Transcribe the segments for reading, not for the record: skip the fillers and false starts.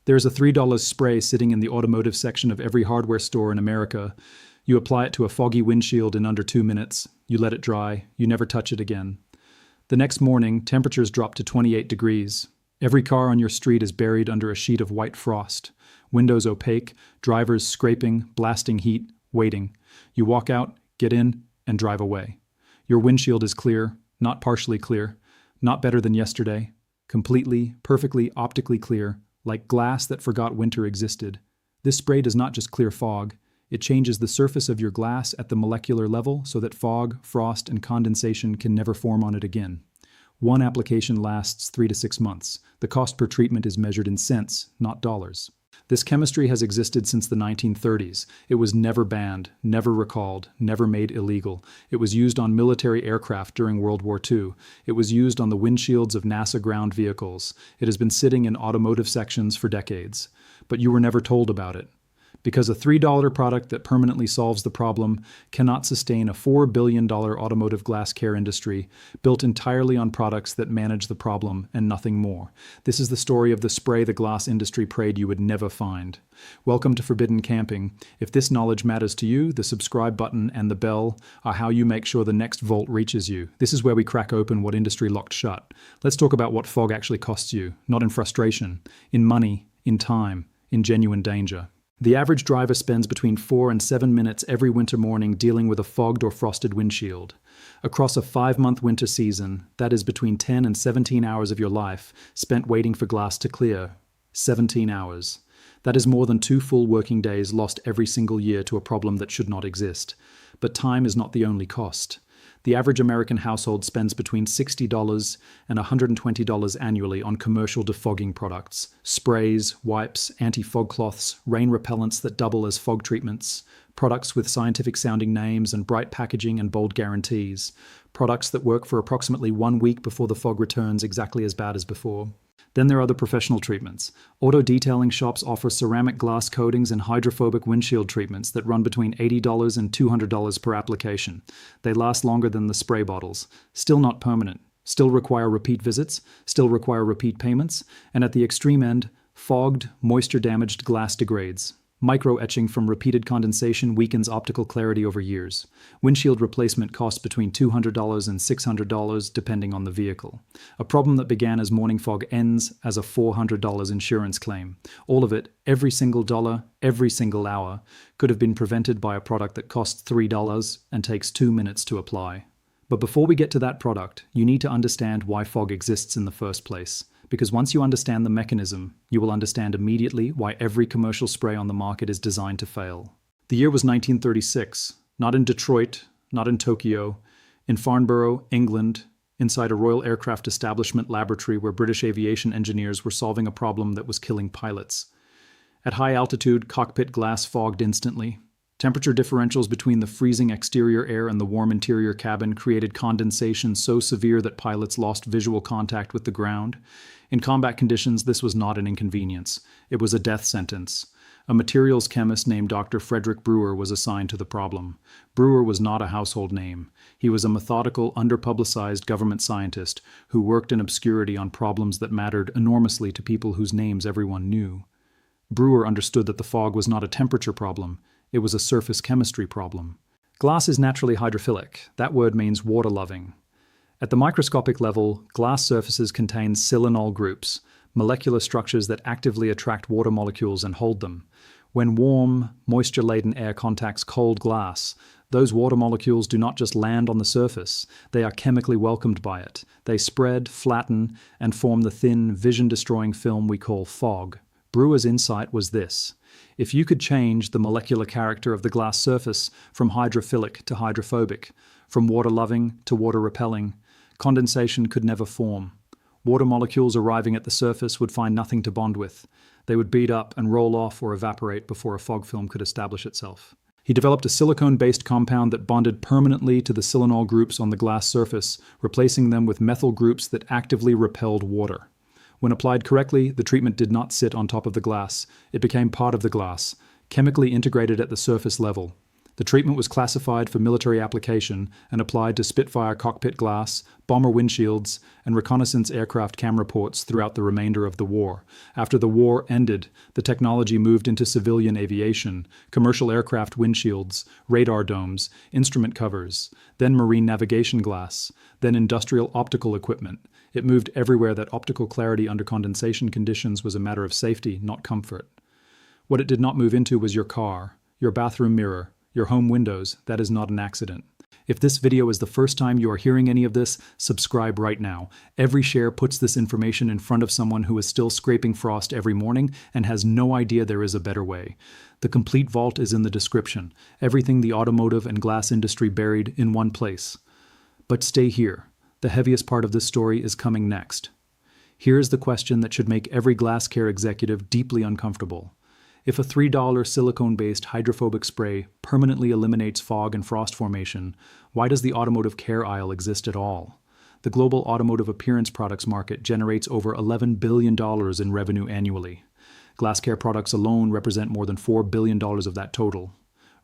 There's a $3 spray sitting in the automotive section of every hardware store in America. You apply it to a foggy windshield in under 2 minutes. You let it dry. You never touch it again. The next morning, temperatures drop to 28 degrees. Every car on your street is buried under a sheet of white frost. Windows opaque, drivers scraping, blasting heat, waiting. You walk out, get in, and drive away. Your windshield is clear, not partially clear, not better than yesterday, completely, perfectly, optically clear, like glass that forgot winter existed. This spray does not just clear fog, it changes the surface of your glass at the molecular level so that fog, frost, and condensation can never form on it again. One application lasts 3 to 6 months. The cost per treatment is measured in cents, not dollars. This chemistry has existed since the 1930s. It was never banned, never recalled, never made illegal. It was used on military aircraft during World War II. It was used on the windshields of NASA ground vehicles. It has been sitting in automotive sections for decades. But you were never told about it. Because a $3 product that permanently solves the problem cannot sustain a $4 billion automotive glass care industry built entirely on products that manage the problem and nothing more. This is the story of the spray the glass industry prayed you would never find. Welcome to Forbidden Camping. If this knowledge matters to you, the subscribe button and the bell are how you make sure the next vault reaches you. This is where we crack open what industry locked shut. Let's talk about what fog actually costs you, not in frustration, in money, in time, in genuine danger. The average driver spends between 4 and 7 minutes every winter morning dealing with a fogged or frosted windshield. Across a 5-month winter season, that is between 10 and 17 hours of your life spent waiting for glass to clear. 17 hours. That is more than 2 full working days lost every single year to a problem that should not exist. But time is not the only cost. The average American household spends between $60 and $120 annually on commercial defogging products, sprays, wipes, anti-fog cloths, rain repellents that double as fog treatments, products with scientific-sounding names and bright packaging and bold guarantees, products that work for approximately 1 week before the fog returns exactly as bad as before. Then there are the professional treatments. Auto detailing shops offer ceramic glass coatings and hydrophobic windshield treatments that run between $80 and $200 per application. They last longer than the spray bottles. Still not permanent. Still require repeat visits. Still require repeat payments. And at the extreme end, fogged, moisture-damaged glass degrades. Micro-etching from repeated condensation weakens optical clarity over years. Windshield replacement costs between $200 and $600 depending on the vehicle. A problem that began as morning fog ends as a $400 insurance claim. All of it, every single dollar, every single hour, could have been prevented by a product that costs $3 and takes 2 minutes to apply. But before we get to that product, you need to understand why fog exists in the first place. Because once you understand the mechanism, you will understand immediately why every commercial spray on the market is designed to fail. The year was 1936, not in Detroit, not in Tokyo, in Farnborough, England, inside a Royal Aircraft Establishment laboratory where British aviation engineers were solving a problem that was killing pilots. At high altitude, cockpit glass fogged instantly. Temperature differentials between the freezing exterior air and the warm interior cabin created condensation so severe that pilots lost visual contact with the ground. In combat conditions, this was not an inconvenience. It was a death sentence. A materials chemist named Dr. Frederick Brewer was assigned to the problem. Brewer was not a household name. He was a methodical, underpublicized government scientist who worked in obscurity on problems that mattered enormously to people whose names everyone knew. Brewer understood that the fog was not a temperature problem. It was a surface chemistry problem. Glass is naturally hydrophilic. That word means water-loving. At the microscopic level, glass surfaces contain silicone groups, molecular structures that actively attract water molecules and hold them. When warm, moisture-laden air contacts cold glass, those water molecules do not just land on the surface, they are chemically welcomed by it. They spread, flatten, and form the thin, vision-destroying film we call fog. Brewer's insight was this. If you could change the molecular character of the glass surface from hydrophilic to hydrophobic, from water-loving to water-repelling, condensation could never form. Water molecules arriving at the surface would find nothing to bond with. They would bead up and roll off or evaporate before a fog film could establish itself. He developed a silicone-based compound that bonded permanently to the silicone groups on the glass surface, replacing them with methyl groups that actively repelled water. When applied correctly, the treatment did not sit on top of the glass. It became part of the glass, chemically integrated at the surface level. The treatment was classified for military application and applied to Spitfire cockpit glass, bomber windshields, and reconnaissance aircraft camera ports throughout the remainder of the war. After the war ended, the technology moved into civilian aviation, commercial aircraft windshields, radar domes, instrument covers, then marine navigation glass, then industrial optical equipment. It moved everywhere that optical clarity under condensation conditions was a matter of safety, not comfort. What it did not move into was your car, your bathroom mirror, your home windows. That is not an accident. If this video is the first time you are hearing any of this, subscribe right now. Every share puts this information in front of someone who is still scraping frost every morning and has no idea there is a better way. The complete vault is in the description. Everything the automotive and glass industry buried in one place. But stay here. The heaviest part of this story is coming next. Here is the question that should make every glass care executive deeply uncomfortable. If a $3 silicone-based hydrophobic spray permanently eliminates fog and frost formation, why does the automotive care aisle exist at all? The global automotive appearance products market generates over $11 billion in revenue annually. Glass care products alone represent more than $4 billion of that total.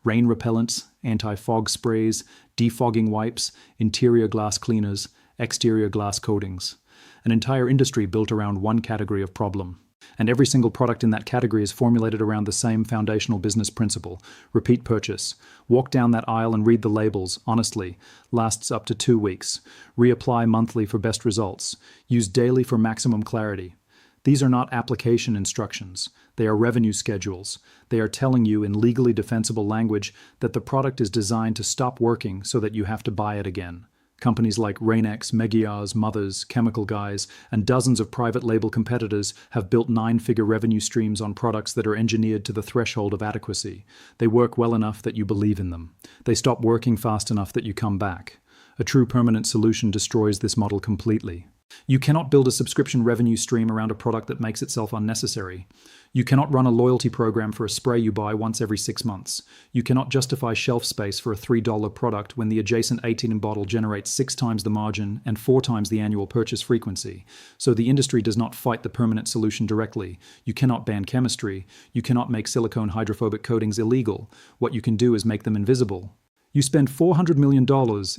Rain repellents, anti-fog sprays, defogging wipes, interior glass cleaners, exterior glass coatings. An entire industry built around one category of problem. And every single product in that category is formulated around the same foundational business principle: repeat purchase. Walk down that aisle and read the labels, honestly. Lasts up to 2 weeks. Reapply monthly for best results. Use daily for maximum clarity. These are not application instructions. They are revenue schedules. They are telling you in legally defensible language that the product is designed to stop working so that you have to buy it again. Companies like Rain-X, Megiars, Mothers, Chemical Guys, and dozens of private label competitors have built 9-figure revenue streams on products that are engineered to the threshold of adequacy. They work well enough that you believe in them. They stop working fast enough that you come back. A true permanent solution destroys this model completely. You cannot build a subscription revenue stream around a product that makes itself unnecessary. You cannot run a loyalty program for a spray you buy once every 6 months. You cannot justify shelf space for a $3 product when the adjacent 18 bottle generates 6 times the margin and 4 times the annual purchase frequency. So the industry does not fight the permanent solution directly. You cannot ban chemistry. You cannot make silicone hydrophobic coatings illegal. What you can do is make them invisible. You spend $400 million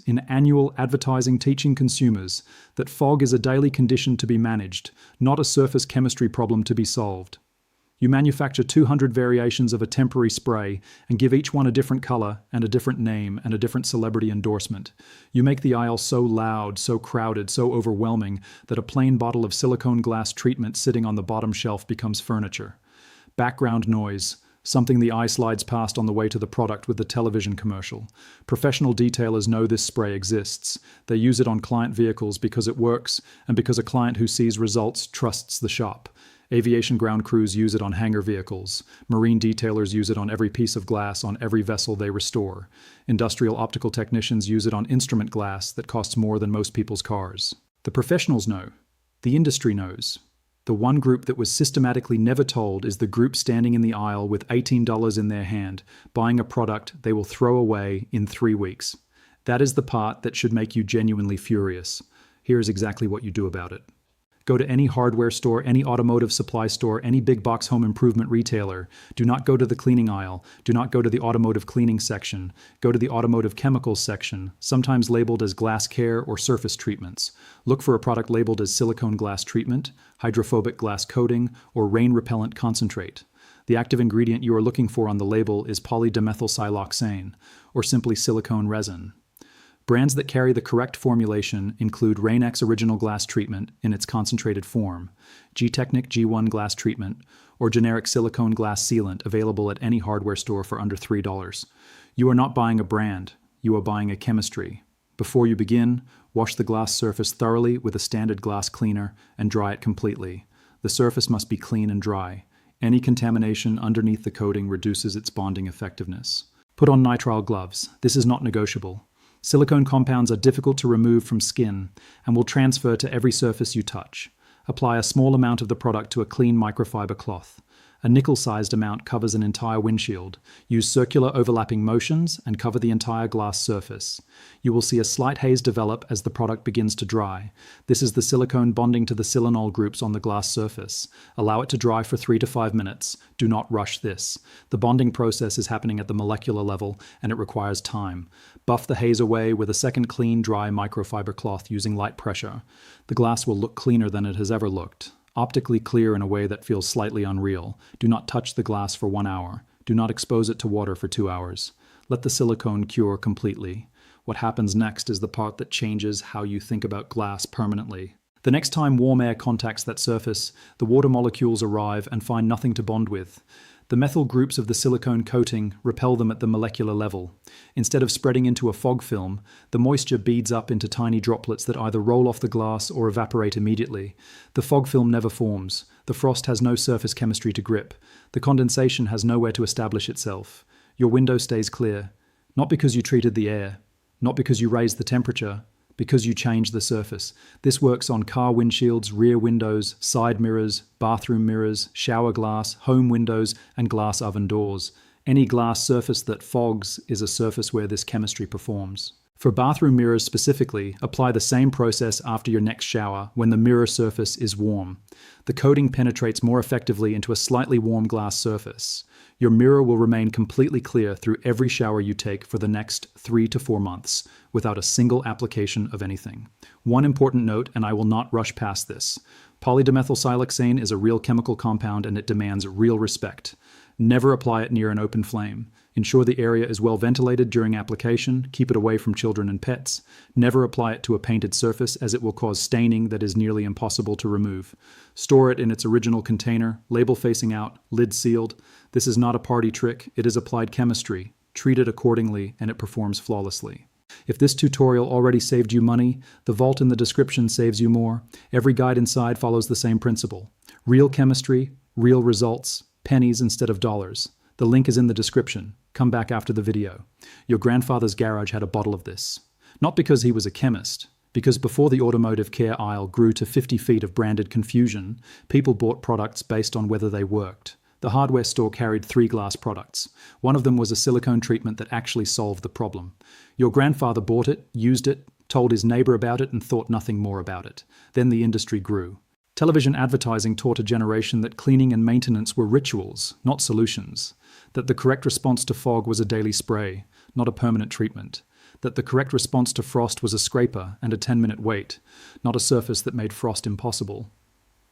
in annual advertising teaching consumers that fog is a daily condition to be managed, not a surface chemistry problem to be solved. You manufacture 200 variations of a temporary spray and give each one a different color and a different name and a different celebrity endorsement. You make the aisle so loud, so crowded, so overwhelming that a plain bottle of silicone glass treatment sitting on the bottom shelf becomes furniture. Background noise. Something the eye slides past on the way to the product with the television commercial. Professional detailers know this spray exists. They use it on client vehicles because it works and because a client who sees results trusts the shop. Aviation ground crews use it on hangar vehicles. Marine detailers use it on every piece of glass on every vessel they restore. Industrial optical technicians use it on instrument glass that costs more than most people's cars. The professionals know. The industry knows. The one group that was systematically never told is the group standing in the aisle with $18 in their hand, buying a product they will throw away in 3 weeks. That is the part that should make you genuinely furious. Here is exactly what you do about it. Go to any hardware store, any automotive supply store, any big box home improvement retailer. Do not go to the cleaning aisle. Do not go to the automotive cleaning section. Go to the automotive chemicals section, sometimes labeled as glass care or surface treatments. Look for a product labeled as silicone glass treatment, hydrophobic glass coating, or rain repellent concentrate. The active ingredient you are looking for on the label is polydimethylsiloxane, or simply silicone resin. Brands that carry the correct formulation include Rain-X Original Glass Treatment in its concentrated form, G-Technic G1 Glass Treatment, or generic silicone glass sealant available at any hardware store for under $3. You are not buying a brand, you are buying a chemistry. Before you begin, wash the glass surface thoroughly with a standard glass cleaner and dry it completely. The surface must be clean and dry. Any contamination underneath the coating reduces its bonding effectiveness. Put on nitrile gloves. This is not negotiable. Silicone compounds are difficult to remove from skin and will transfer to every surface you touch. Apply a small amount of the product to a clean microfiber cloth. A nickel-sized amount covers an entire windshield. Use circular overlapping motions and cover the entire glass surface. You will see a slight haze develop as the product begins to dry. This is the silicone bonding to the silanol groups on the glass surface. Allow it to dry for 3 to 5 minutes. Do not rush this. The bonding process is happening at the molecular level and it requires time. Buff the haze away with a second clean, dry microfiber cloth using light pressure. The glass will look cleaner than it has ever looked. Optically clear in a way that feels slightly unreal. Do not touch the glass for 1 hour. Do not expose it to water for 2 hours. Let the silicone cure completely. What happens next is the part that changes how you think about glass permanently. The next time warm air contacts that surface, the water molecules arrive and find nothing to bond with. The methyl groups of the silicone coating repel them at the molecular level. Instead of spreading into a fog film, the moisture beads up into tiny droplets that either roll off the glass or evaporate immediately. The fog film never forms. The frost has no surface chemistry to grip. The condensation has nowhere to establish itself. Your window stays clear. Not because you treated the air, not because you raised the temperature, because you change the surface. This works on car windshields, rear windows, side mirrors, bathroom mirrors, shower glass, home windows, and glass oven doors. Any glass surface that fogs is a surface where this chemistry performs. For bathroom mirrors specifically, apply the same process after your next shower when the mirror surface is warm. The coating penetrates more effectively into a slightly warm glass surface. Your mirror will remain completely clear through every shower you take for the next 3 to 4 months, without a single application of anything. One important note, and I will not rush past this. Polydimethylsiloxane is a real chemical compound and it demands real respect. Never apply it near an open flame. Ensure the area is well ventilated during application. Keep it away from children and pets. Never apply it to a painted surface as it will cause staining that is nearly impossible to remove. Store it in its original container, label facing out, lid sealed. This is not a party trick, it is applied chemistry. Treat it accordingly and it performs flawlessly. If this tutorial already saved you money, the vault in the description saves you more. Every guide inside follows the same principle. Real chemistry, real results, pennies instead of dollars. The link is in the description. Come back after the video. Your grandfather's garage had a bottle of this. Not because he was a chemist, because before the automotive care aisle grew to 50 feet of branded confusion, people bought products based on whether they worked. The hardware store carried 3 glass products. One of them was a silicone treatment that actually solved the problem. Your grandfather bought it, used it, told his neighbor about it, and thought nothing more about it. Then the industry grew. Television advertising taught a generation that cleaning and maintenance were rituals, not solutions. That the correct response to fog was a daily spray, not a permanent treatment. That the correct response to frost was a scraper and a 10-minute wait, not a surface that made frost impossible.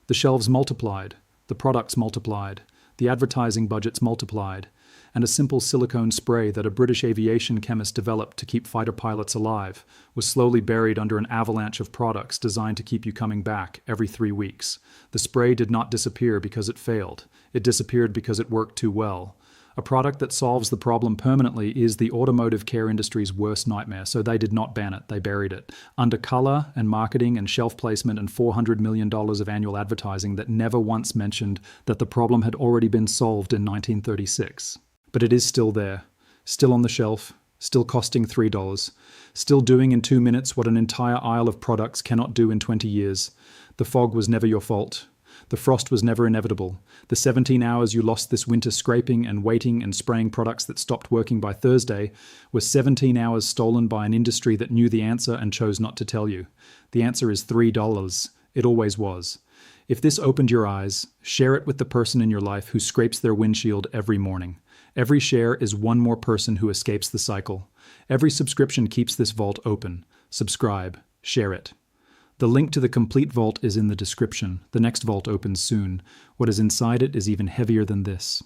The shelves multiplied, the products multiplied, the advertising budgets multiplied, and a simple silicone spray that a British aviation chemist developed to keep fighter pilots alive was slowly buried under an avalanche of products designed to keep you coming back every 3 weeks. The spray did not disappear because it failed. It disappeared because it worked too well. A product that solves the problem permanently is the automotive care industry's worst nightmare, so they did not ban it, they buried it. Under color and marketing and shelf placement and $400 million of annual advertising that never once mentioned that the problem had already been solved in 1936. But it is still there, still on the shelf, still costing $3, still doing in 2 minutes what an entire aisle of products cannot do in 20 years. The fog was never your fault. The frost was never inevitable. The 17 hours you lost this winter scraping and waiting and spraying products that stopped working by Thursday were 17 hours stolen by an industry that knew the answer and chose not to tell you. The answer is $3. It always was. If this opened your eyes, share it with the person in your life who scrapes their windshield every morning. Every share is one more person who escapes the cycle. Every subscription keeps this vault open. Subscribe. Share it. The link to the complete vault is in the description. The next vault opens soon. What is inside it is even heavier than this.